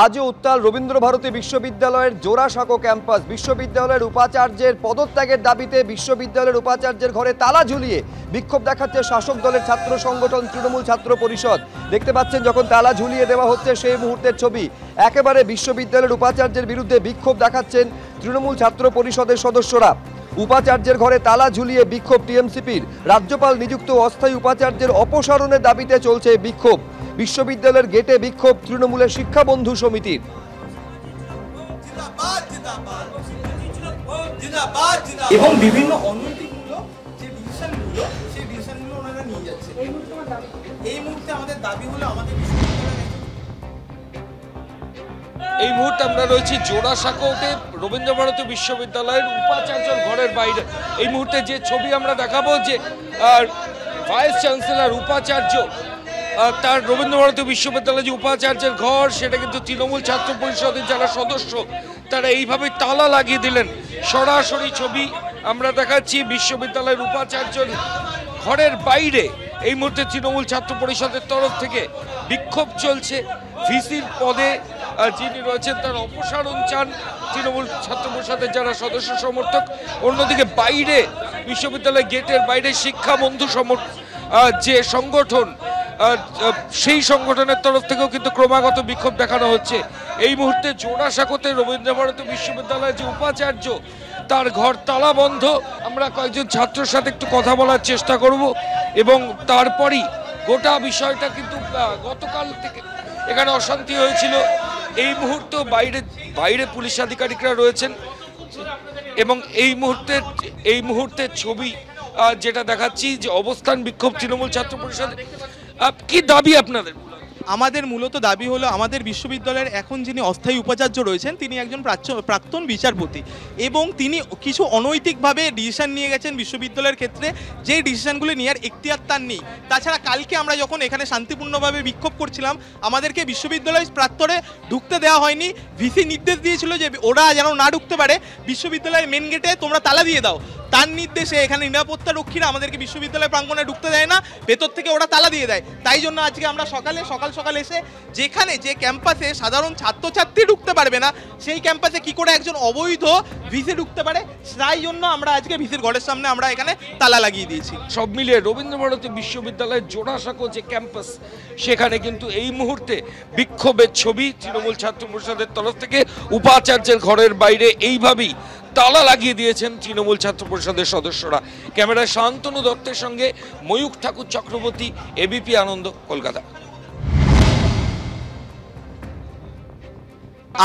আজও উত্তাল রবীন্দ্রভারতী বিশ্ববিদ্যালয়ের জোড়াসাঁকো ক্যাম্পাস। বিশ্ববিদ্যালয়ের উপাচার্যের পদত্যাগের দাবিতে বিশ্ববিদ্যালয়ের উপাচার্যের ঘরে তালা ঝুলিয়ে বিক্ষোভ দেখাচ্ছে শাসক দলের ছাত্র সংগঠন তৃণমূল ছাত্র পরিষদ। দেখতে পাচ্ছেন যখন তালা ঝুলিয়ে দেওয়া হচ্ছে সেই মুহূর্তের ছবি। একেবারে বিশ্ববিদ্যালয়ের উপাচার্যের বিরুদ্ধে বিক্ষোভ দেখাচ্ছেন তৃণমূল ছাত্র পরিষদের সদস্যরা। উপাচার্যের ঘরে তালা ঝুলিয়ে বিক্ষোভ টিএমসিপির। রাজ্যপাল নিযুক্ত অস্থায়ী উপাচার্যের অপসারণের দাবিতে চলছে বিক্ষোভ। বিশ্ববিদ্যালয়ের গেটে বিক্ষোভ তৃণমূলের শিক্ষা বন্ধু সমিতির। এবং বিভিন্ন অনৈতিকমূলক যে ডিসিশনগুলো সেই ডিসিশনগুলো ওনারা নিয়ে যাচ্ছে। এই মুহূর্তে আমাদের দাবি হলো আমাদের এই মুহূর্তে আমরা রয়েছি জোড়াসাঁকোতে রবীন্দ্রভারতী বিশ্ববিদ্যালয়ের উপাচার্যের ঘরের বাইরে। এই মুহূর্তে যে ছবি আমরা দেখাবো যে ভাইস চ্যান্সেলর উপাচার্য তার রবীন্দ্রভারতী বিশ্ববিদ্যালয়ের যে উপাচার্যের ঘর সেটা কিন্তু তৃণমূল ছাত্র পরিষদের যারা সদস্য তারা এইভাবে তালা লাগিয়ে দিলেন। সরাসরি ছবি আমরা দেখাচ্ছি বিশ্ববিদ্যালয়ের উপাচার্যের ঘরের বাইরে। এই মুহূর্তে তৃণমূল ছাত্র পরিষদের তরফ থেকে বিক্ষোভ চলছে। ভিসির পদে যিনি রয়েছেন তার অপসারণ চান তৃণমূল ছাত্র পরিষদের যারা সদস্য সমর্থক। অন্যদিকে বাইরে বিশ্ববিদ্যালয় গেটের বাইরে শিক্ষা বন্ধু যে সংগঠন সেই সংগঠনের তরফ থেকেও কিন্তু ক্রমাগত বিক্ষোভ দেখানো হচ্ছে। এই মুহূর্তে জোড়াসাঁকোতে রবীন্দ্রভারতী বিশ্ববিদ্যালয়ের যে উপাচার্য তার ঘর তালা বন্ধ। আমরা কয়েকজন ছাত্রের সাথে একটু কথা বলার চেষ্টা করব এবং তারপরই গোটা বিষয়টা কিন্তু গতকাল থেকে এখানে অশান্তি হয়েছিল। এই মুহূর্তে বাইরে পুলিশ আধিকারিকরা রয়েছেন এবং এই মুহূর্তের ছবি যেটা দেখাচ্ছি যে অবস্থান বিক্ষোভ তৃণমূল ছাত্র পরিষদের। কি দাবি আপনাদের? আমাদের মূলত দাবি হলো আমাদের বিশ্ববিদ্যালয়ের এখন যিনি অস্থায়ী উপাচার্য রয়েছেন তিনি একজন প্রাক্তন বিচারপতি এবং তিনি কিছু অনৈতিকভাবে ডিসিশন নিয়ে গেছেন বিশ্ববিদ্যালয়ের ক্ষেত্রে, যেই ডিসিশনগুলি নেওয়ার এখতিয়ার তার নেই। তাছাড়া কালকে আমরা যখন এখানে শান্তিপূর্ণভাবে বিক্ষোভ করছিলাম আমাদেরকে বিশ্ববিদ্যালয় প্রাক্তরে ঢুকতে দেওয়া হয়নি। ভিসি নির্দেশ দিয়েছিল যে ওরা যেন না ঢুকতে পারে, বিশ্ববিদ্যালয়ের মেন গেটে তোমরা তালা দিয়ে দাও। তার নির্দেশে এখানে নিরাপত্তা রক্ষীরা আমাদেরকে বিশ্ববিদ্যালয় প্রাঙ্গণে ঢুকতে দেয় না, ভেতর থেকে ওরা তালা দিয়ে দেয়। তাই জন্য আজকে আমরা সকাল সকাল এসে যেখানে যে ক্যাম্পাসে সাধারণ ছাত্রছাত্রী ঢুকতে পারবে না সেই ক্যাম্পাসে কি করে একজন অবৈধ ভিসি ঢুকতে পারে, তাই জন্য আমরা আজকে ভিসির ঘরের সামনে আমরা এখানে তালা লাগিয়ে দিয়েছি। সব মিলিয়ে রবীন্দ্রভারতী বিশ্ববিদ্যালয়ের জোড়াসাঁকো যে ক্যাম্পাস সেখানে কিন্তু এই মুহূর্তে বিক্ষোভের ছবি তৃণমূল ছাত্র পরিষদের তরফ থেকে উপাচার্যের ঘরের বাইরে এইভাবেই তালা লাগিয়ে দিয়েছেন তৃণমূল ছাত্র পরিষদের সদস্যরা। ক্যামেরায় শান্তনু দত্তের সঙ্গে ময়ূখ ঠাকুর চক্রবর্তী, এবিপি আনন্দ, কলকাতা।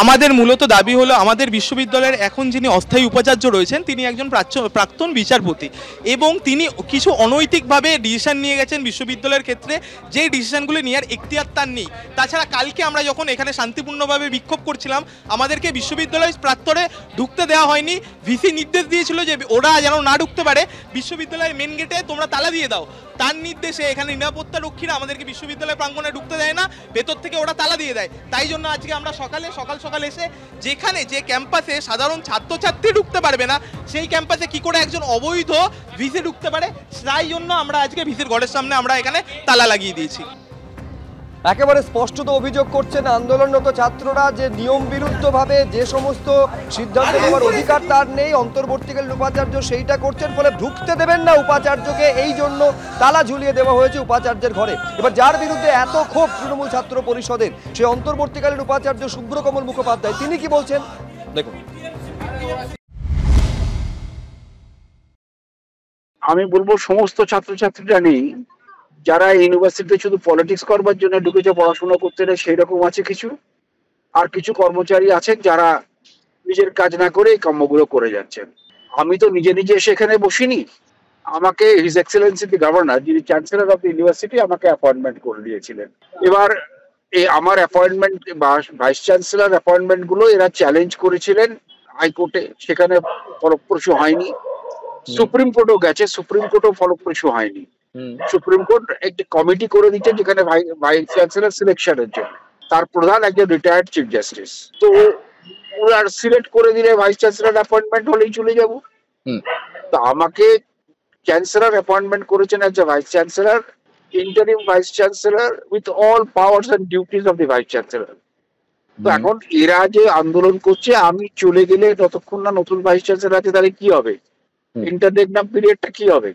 আমাদের মূলত দাবি হলো আমাদের বিশ্ববিদ্যালয়ের এখন যিনি অস্থায়ী উপাচার্য রয়েছেন তিনি একজন প্রাক্তন বিচারপতি এবং তিনি কিছু অনৈতিকভাবে ডিসিশন নিয়ে গেছেন বিশ্ববিদ্যালয়ের ক্ষেত্রে, যেই ডিসিশনগুলি নেওয়ার এখতিয়ার তার নেই। তাছাড়া কালকে আমরা যখন এখানে শান্তিপূর্ণভাবে বিক্ষোভ করছিলাম আমাদেরকে বিশ্ববিদ্যালয় প্রাক্তরে ঢুকতে দেওয়া হয়নি। ভিসি নির্দেশ দিয়েছিল যে ওরা যেন না ঢুকতে পারে, বিশ্ববিদ্যালয়ের মেন গেটে তোমরা তালা দিয়ে দাও। তার নির্দেশে এখানে নিরাপত্তা রক্ষীরা আমাদেরকে বিশ্ববিদ্যালয় প্রাঙ্গণে ঢুকতে দেয় না, ভেতর থেকে ওরা তালা দিয়ে দেয়। তাই জন্য আজকে আমরা সকাল এসে যেখানে যে ক্যাম্পাসে সাধারণ ছাত্রছাত্রী ঢুকতে পারবে না সেই ক্যাম্পাসে কি করে একজন অবৈধ ভিসি ঢুকতে পারে, তাই জন্য আমরা আজকে ভিসির ঘরের সামনে আমরা এখানে তালা লাগিয়ে দিয়েছি। একেবারে স্পষ্টত অভিযোগ করছেন আন্দোলনরত ছাত্ররা যে নিয়ম বিরুদ্ধভাবে যে সমস্ত সিদ্ধান্ত নেওয়ার অধিকার তার নেই অন্তর্বর্তীকালীন উপাচার্য সেইটা করছেন, ফলে ঢুকতে দেবেন না উপাচার্যকে, এই জন্য তালা ঝুলিয়ে দেওয়া হয়েছে উপাচার্যের ঘরে। এবার যার বিরুদ্ধে এত ক্ষোভ তৃণমূল ছাত্র পরিষদের সেই অন্তর্বর্তীকালীন উপাচার্য শুভ্রকমল মুখোপাধ্যায়, তিনি কি বলছেন দেখুন। আমি বলবো সমস্ত ছাত্রছাত্রীরা নেই যারা ইউনিভার্সিটিতে শুধু পলিটিক্স করবার জন্য ঢুকেছে, পড়াশোনা করতে না সেই রকম আছে কিছু, আর কিছু কর্মচারী আছেন যারা নিজের কাজ না করে এই কর্মগুলো করে যাচ্ছেন। আমি তো নিজে সেখানে বসিনি, আমাকে হিজ এক্সেলেন্সি দি গভর্নর যিনি চ্যান্সেলর অফ দ্য ইউনিভার্সিটি আমাকে অ্যাপয়েন্টমেন্ট করে দিয়েছিলেন। এবার এই আমার অ্যাপয়েন্টমেন্ট বা ভাইস চ্যান্সেলর অ্যাপয়েন্টমেন্ট গুলো এরা চ্যালেঞ্জ করেছিলেন হাইকোর্টে, সেখানে ফলপ্রসূ হয়নি। সুপ্রিম কোর্টও গেছে, সুপ্রিম কোর্টও ফলপ্রসূ হয়নি। সুপ্রিম কোর্ট একটি কমিটি করে দিচ্ছে যেখানে ভাইস চ্যান্সেলর সিলেকশনের জন্য, তার প্রধান একজন রিটায়ার্ড চিফ জাস্টিস। তো ওরা সিলেক্ট করে দিলে ভাইস চ্যান্সেলর অ্যাপয়েন্টমেন্ট হলেই চলে যাব। তো আমাকে চ্যান্সেলর অ্যাপয়েন্টমেন্ট করেছেন as a vice chancellor, interim vice chancellor with all powers and duties of the vice chancellor. তো এখন এরা যে আন্দোলন করছে, আমি চলে গেলে ততক্ষণ না নতুন ভাইস চ্যান্সেলর আছে, তাহলে কি হবে? ইন্টাররেগনাম পিরিয়ডটা কি হবে?